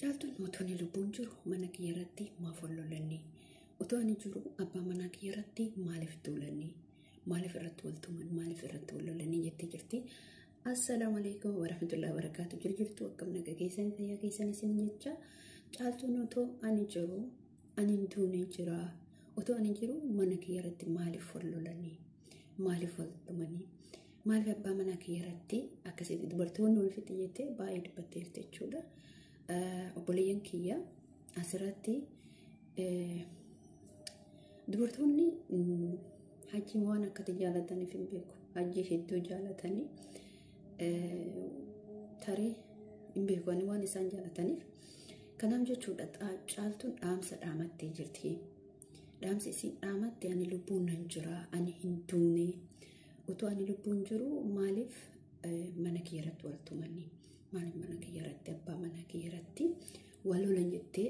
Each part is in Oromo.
Caaltuun mootonni lubbuun jiru mana kiyyaratti maaf wallolanii? Otoo ani jiru abbaa manaa kiyyaratti maaliif tuulanii? Maaliif irratti waltuman? Maaliif irratti wallolanii jettee jirti? Assalaamu alaykum warahmatullahi wabarakatuh. Jirtu akkam nagaa keessan fayyaa keessan isin jecha caaltuun otoo ani jiru ani duunee jira. Otoo ani jiru mana kiyyaratti maaliif wallolanii? Maaliif waltumanii? Maaliif abbaa manaa kiyyaratti akkasitti dubartoonni wal fixi jettee baay'ee dubbatteerti jechuudha. Obboleeyyan kiyya asirratti dubartoonni hajji waan akkati jaalataniif hin beeku. Hajji hedduu jaalatanii tarii hin beeku waan isaan jaalataniif. Kanaaf jechuudha caaltuun dhaamsa dhaamattee jirti. Dhaamsi isiin dhaamatte ani lubbuun nan jira, ani hin duune. Otoo ani lubbuun jiru maaliif mana kiyyaratti waltumanii? Maaliif mana kiyyaratti abbaa mana kiyyaratti walolan jettee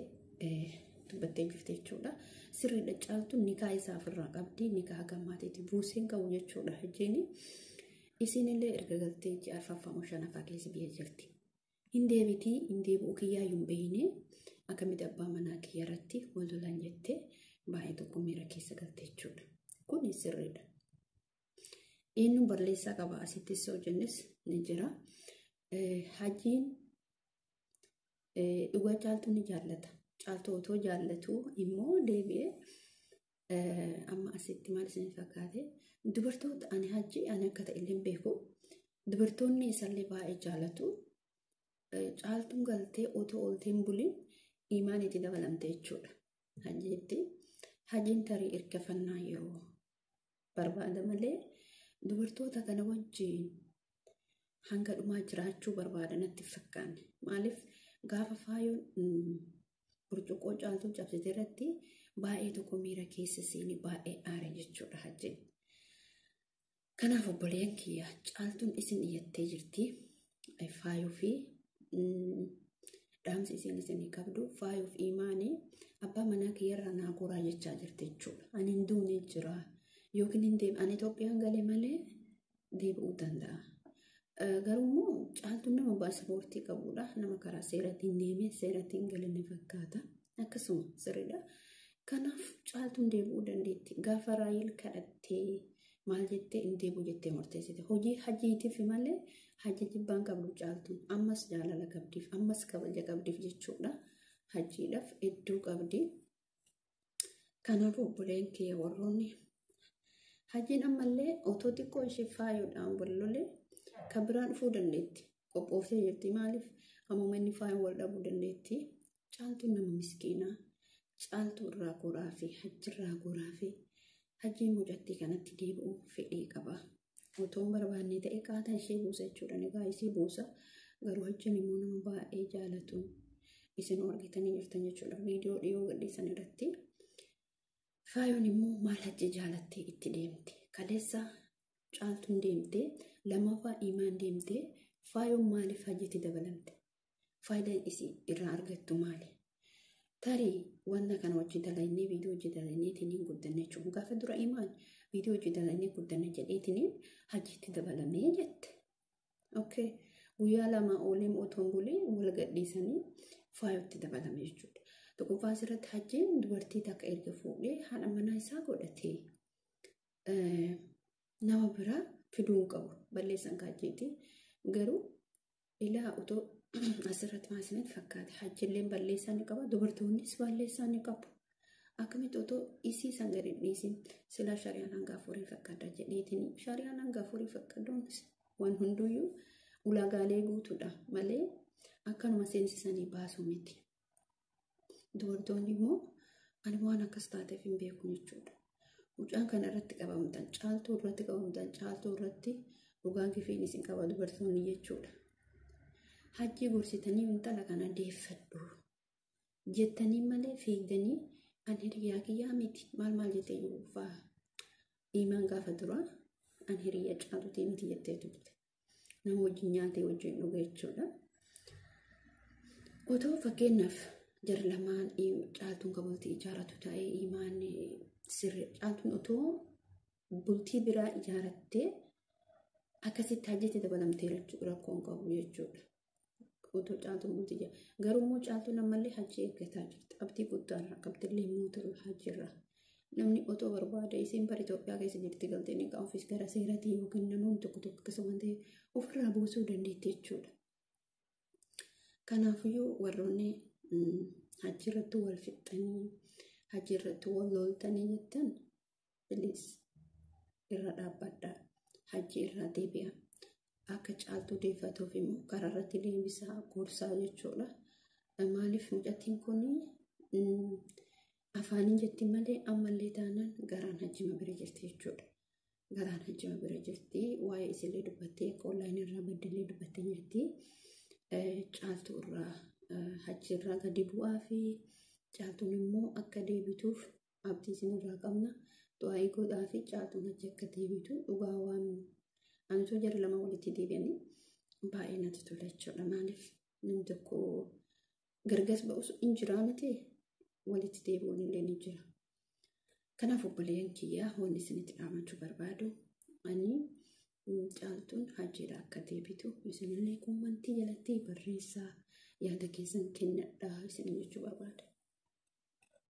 dubbattee jirti jechuudha. Sirriidha caaltuun nikaa isaa ofirraa qabdi, nikaa gammaatiiti buuseen qabu jechuudha. Hajjiin isinillee erga galtee ji'a arfaffaa shanaffaa keessa biyya jirti. Hin deebi'uu kiyyaayyuu hin beekne akkamitti abbaa manaa kiyyaratti walolan jettee baay'ee tokko miira keessa galte jechuudha. Kun sirriidha. Eenyu barreessaa qaba asittis yoo jennes ni jira. Hajjiin dhugaa caaltuu ni jaallata. Caaltuu otoo jaallatu immoo deebi'ee amma asitti maal isin fakkaate dubartoota ani hajji ani akka ta'e illee beeku. Dubartoonni isallee baay'ee jaallatu. Caaltuun galtee otoo olteen buliin imaanitti dabalamte jechuudha. Hajjiin tarii hirkifannaa yeroo barbaada malee dubartoota kana wajjin hanga dhumaa jiraachuu barbaadan natti fakkaanne. Maaliif gaafa faayoon burcuqqoo caaltuu cabsite irratti baay'ee tokko miira keessa seenii baay'ee aare jechuudha hajjiin. Kanaaf obboleeyyan kiyya caaltuun isin iyyattee jirti. Faayuu fi dhaamsi isin qabdu faayuu fi imaanii abbaa manaa kiyyarraa naa goraa jechaa jirti jechuudha. Ani hin duune jira yookiin hin deebi'u. Ani Itoophiyaan galee malee deebi'uu danda'a. Garuu caaltuun nama paaspoortii qabudha. Nama karaa seeratiin deemee seeratiin galanne fakkaata. Akkasuma sirriidha. Kanaaf caaltuun deebi'uu dandeetti. Gaafa raayil kadhattee maal jettee hin deebi'u jettee murteessite. Hojii hajjiitiif malee hajji jibbaan qabdu caaltuun ammas jaalala qabdiif ammas kabaja qabdiif jechuudha. Hajjiidhaaf hedduu qabdi. Kanaaf obboleen kee warroonni hajjiin ammallee otoo xiqqoo ishee faayuudhaan wallolee kan biraan dhufuu dandeetti. Qophooftee jirti maaliif hammuma inni faayuu wal dhabuu dandeetti. Caaltuun nama miskiinaa. Caaltuu irraa goraa fi hajjirraa goraa fi hajjiin mucattii kanatti deebi'uu fedhii qaba. Otoon barbaanne ta'e qaataa ishee buusa jechuudha. Nigaa ishee buusa. Garuu hajjiin immoo nama baay'ee jaalatu. Isin argitanii jirtan jechuudha. Viidiyoo dhiyoo gadhiisan irratti. Faayoon immoo maal hajji jaalattee itti deemte. Kaleessa caaltuun deemtee lamaffaa imaan deemtee faayoon maaliif hajjitti dabalamte? Faayidaan isii irraa argattu maali? Tarii wanta kana wajji dalagnee viidiyoo hojii dalagneetiin guddanne jechuudha. Gaafa dura imaan viidiyoo hojii dalagnee guddanne jedheetiin hajjitti dabalamee jette. Okay. Guyyaa lama oolee otoon bulee wal gadhiisanii faayotti dabalame jechuudha. Tokkoffaa asirratti hajjiin dubartii takka erga fuudhee haadha manaa isaa godhatee nama biraa fiduu qabu balleessan kaajjeetii. Garuu ilaa otoo asirratti maasinitti fakkaate hajjilleen balleessaa ni qaba, dubartoonnis balleessaa ni qabu. Akkamitti otoo isii san gadi dhiisin silaa shari'aan hanga afurii fakkaata jedheetiin shari'aan hanga afurii fakkaatuun waan hunduyyuu ulaagaalee guutuudha malee akkanuma seensisanii baasuu miti. Dubartoonni immoo ani waan akkas taateef hin beeku jechuudha. Mucaan kana irratti qabamtan, caaltuu irratti qabamtan, caaltuu irratti dhugaan kifiin isin qaba dubartoonni jechuudha. Hajjii gorsitanii intala kana deeffadhu jettanii malee fiigdanii ani hiriyaa kiyyaa miti maal jettee jiru fa'aa. Imaan gaafa dura ani hiriyaa caaltuutii miti jettee turte. Nama wajjin nyaatee wajjin dhuga jechuudha. Otoo fakkeenyaaf jara lamaan caaltuun bultii ijaaratu ta'ee imaan sirrii caaltuun otoo bultii biraa ijaarattee akkasitti hajjitti dabalamtee rakkoon qabu jechuudha. Otoo caaltuun bultii jira. Garuu immoo caaltuun ammallee hajji eeggataa jirti. Abdii guddaarra qabdillee mootora hajjirra. Namni otoo barbaada isiin bara Itoophiyaa keessa jirti galtee ni ofiis gara seeratii yookiin namoonni tokko tokko akkasuma ta'e ofirraa buusuu dandeetti jechuudha. Kanaafiyyuu warroonni hajjirratti wal fixxanii hajjirratti wal loltanii jettan bilis irra dhaabbadhaa. Hajji irraa deebi'a. Akka caaltuu deeffatuuf immoo karaa irratti deebisaa gorsaa jechuudha. Maaliif mucattiin kun afaaniin jetti malee ammallee taanaan garaan hajjima bira jirti jechuudha. Garaan hajjima bira jirti. Waa'ee isillee dubbattee akka onlaayinii irraa baddillee dubbattee jirti. Caaltuu irraa hajji irraa gadi bu'aa fi caaltuun immoo akka deebituuf abdii isinirraa qabna. Du'aa godhaa fi caaltuun hajji akka deebitu dhugaa waan antu jara lama walitti deebi'anii baay'ee natti tola jechuudha. Maaliif namni tokko gargas ba'us hin jiraa miti walitti deebi'uun illee ni jira. Kanaaf obboleeyyan kiyyaa wanni isinitti dhaamachuu barbaadu ani caaltuun hajjiidha akka deebitu isinillee kommentii jalatti barreessaa yaada keessan kennadhaa isin jechuu barbaada.